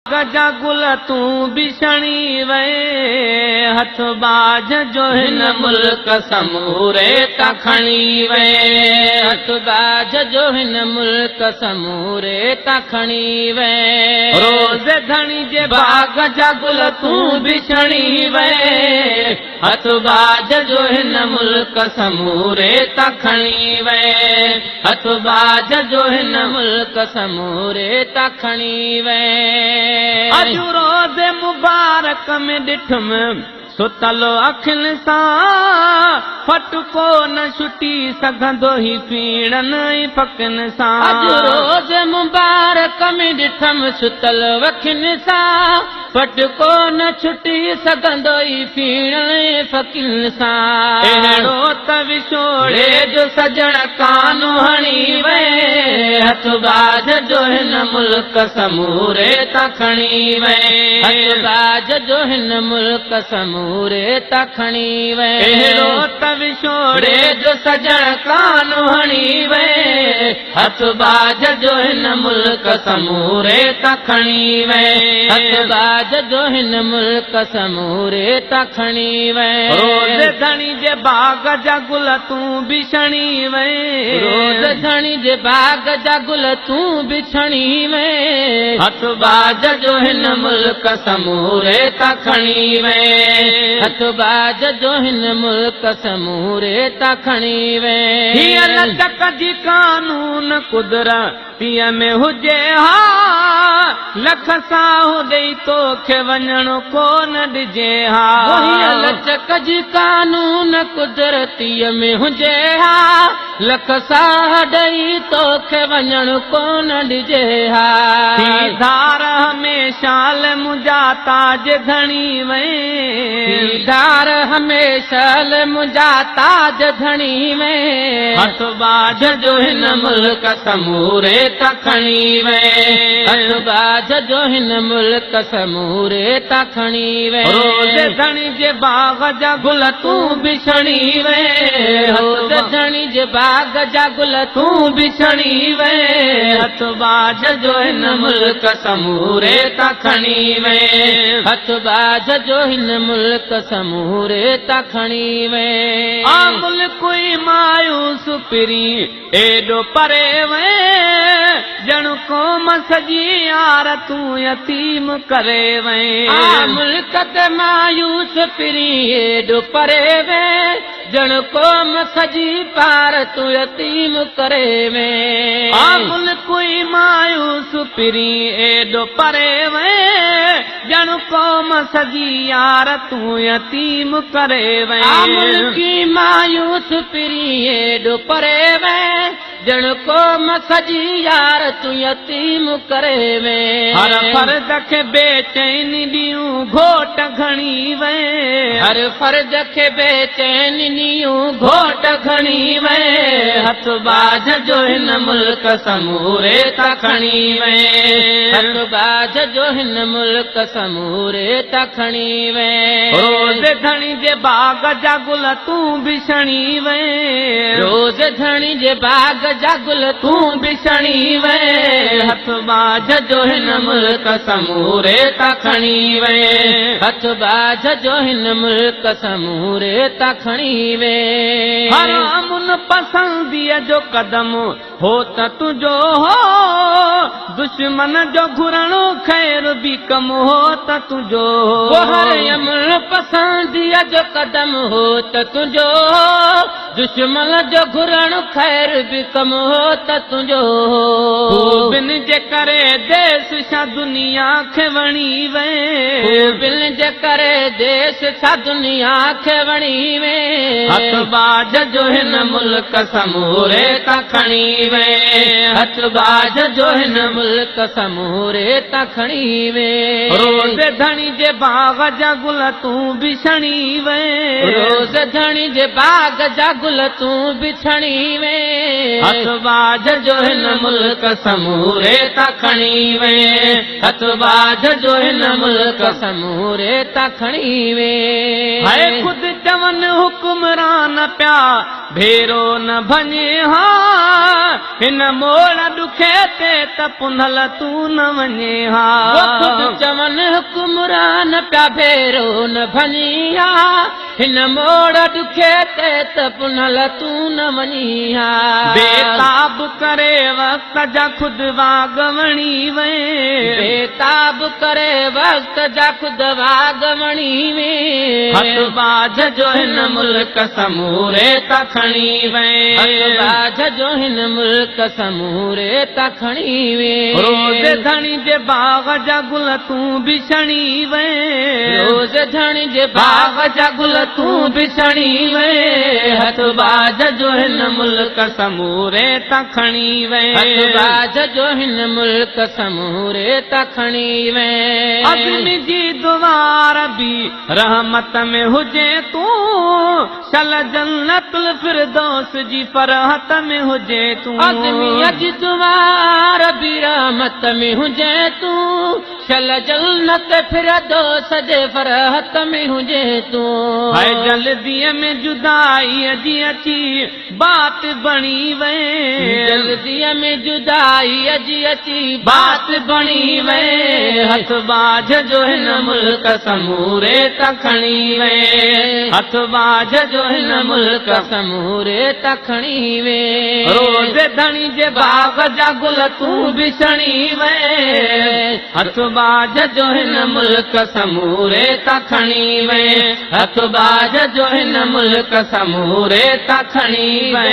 गजा गुल तूं बिछणी वे हथ बाज जो हिन मुल्क समूरे ता खणी वे हथ बाज जो हिन मुल्क समूरे ता खणी वे रोज़ धणी जे बाग जा गुल तूं बिछणी वे हथ बाज जो हिन मुल्क समूरे ता खणी वे हथ बाज जो हिन मुल्क समूरे ता खणी वे अज रोज़ मुबारक में ॾिठुम सुतलो अखियुनि सां फटको न छुटी सघंदो ही पीड़न ऐं फकियुनि सां अज रोज़ मुबारक में ॾिठम सुतलो अखियुनि सां फटको न छुटी सघंदो ही पीड़न ऐं फकियुनि सां अहिड़ो त विछोड़े जो सजण कान हणी वे हथ बाज जो हिन मुल्क समूरे ता खणी वे हथ बाज जो हिन मुल्क समूरे ता खणी वे अहिड़ो त विछोड़े जो सजण कान हणी वे हथ बाज जो हिन मुल्क समूरे ता खणी वे हथ बाज जो हिन मुल्क समूरे ता खणी वे रोज़ धणी जे बाग जा गुल तूं बिछणी वे रोज़ धणी जे बाग जा गुल तूं बिछणी वे हथ बाज जो हिन मुल्क समूरे ता खणी वे हथ बाज जो हिन मुल्क समूरे ता खणी वे हीअ लचक जी कानून कुदरतीअ में हुजे हा लख साहु ॾेई तोखे वञणो कोन ॾिजे हा हीअ लचक जी कानून कुदरतीअ में हुजे हा लख साह ॾेई तोखे वञणु कोन ॾिजे हा धार हमेशा मुंहिंजा ताज धणी वे धार हमेशा मुंहिंजा ताज धणी वे हथ बाज जो हिन मुल्क समूरे ता खणी वे हथ बाज जो हिन मुल्क समूरे ता खणी वे रोज़ धणी जे बाग जा गुल तूं बिछणी वे रोज़ धणी जे बाग जा गुल तूं बिछणी वे हथ बाज जो हिन मुल्क समूरे ता खणी वे हथ बाज जो हिन मुल्क समूरे ता खणी वे आ मुल्क ई मायूस पिरी एॾो परे वे ॼण क़ौम सॼी यार तूं यतीम करे वे आ मुल्क ते मायूस पिरी एॾो परे वे ॼण क़ौम सॼी पार तूं यतीम करे वे आ मुल्क ई मायूस पिरी एॾो परे वे ॼण क़ौम सॼी यार तूं यतीम करे वे आ मुल्क ई मायूस पिरी एॾो परे वे ॼण क़ौम सॼी यार तूं यतीम करे वे हर फर्द खे बेचैन ॾियूं घोट घणी वे हर फर्द खे बेचैन ॾियूं घोट घणी वे हथ बाज जो हिन मुल्क समूरे ता खणी वे हथ बाज जो हिन मुल्क समूरे ता खणी वे रोज़ धणी जे बाग जा गुल तूं बिछणी वे रोज़ धणी जे बाग जा गुल तूं बिछणी वे हथ बाज जो हिन मुल्क समूरे ता खणी वे हथ बाज जो हिन मुल्क समूरे ता खणी वे हर अमुन पसंदीअ जो कदम हो त तुंहिंजो हो दुश्मन जो घुरणो ख़ैर बि कम हो त तुंहिंजो हर अमुन पसंदीअ जो कदम हो त तुंहिंजो दुश्मन जो घुरणो ख़ैर बि कम हो त तुंहिंजो बिन जे करे देश छा दुनिया खे वणी वे बिन जे करे देश छा दुनिया खे वणी वे हथ बाज जो हिन मुल्क समूरे ता खणी वे हथ बाज जो हिन मुल्क समूरे ता खणी वे रोज़ धणी जे बाग जा गुल तूं बिछणी वे रोज़ धणी जे बाग जा गुल तूं बिछणी वे हथ बाज जो हिन मुल्क समूरे ता खणी वे हथ बाज जो हिन मुल्क समूरे ता खणी वे है खुद चवन हुक्मरान प्या भेरो न भञे हा हिन मोड़ ॾुखे ते त पुनल तूं न वञे हा खुद बावन हुकुमरान प्या भेरो न भनिया हिन मोड़ ॾुखे ते त पुनल तूं न वञीहा बेताब करे वक्त जा खुद वागवणी वे बेताब करे वक्त जा खुद वागवणी वे हथ बाझ जो हिन मुल्क समूरे त खणी वे हथ बाझ जो हिन मुल्क समूरे त खणी वे रोज़ धणी जे बाग जा गुल तूं बि छणी वे रोज़ धणी जे बाग जा गुल तूं बि छणी वे हथ बाझ जो हिन मुल्क समूरे त खणी वे हथ बाझ जो हिन मुल्क समूरे त खणी वे अज़मी जी दुआर बि रहमत में हुजे तूं शल जन्नतुल फिरदौस जी फरहत में हुजे तूं अज़मी जी दुआर बि रहमत में हुजे तूं शल जन्नत फिरदौस जे फरहत में हुजे तूं हाय जल्दीअ में जुदाई अजी अची बात बणी वे जल्दीअ में जुदाई अजी अची बात बणी वे हथ बाझ जो हिन मुल्क समूरे त खणी वे हथ बाझ जो हिन मुल्क समूरे त खणी वे रोज़ धणी जे बाग जा गुल तूं बि छणी वे हथ बाझ जो हिन मुल्क समूरे त खणी वे हथ बाझ जो हिन मुल्क समूरे त खणी वे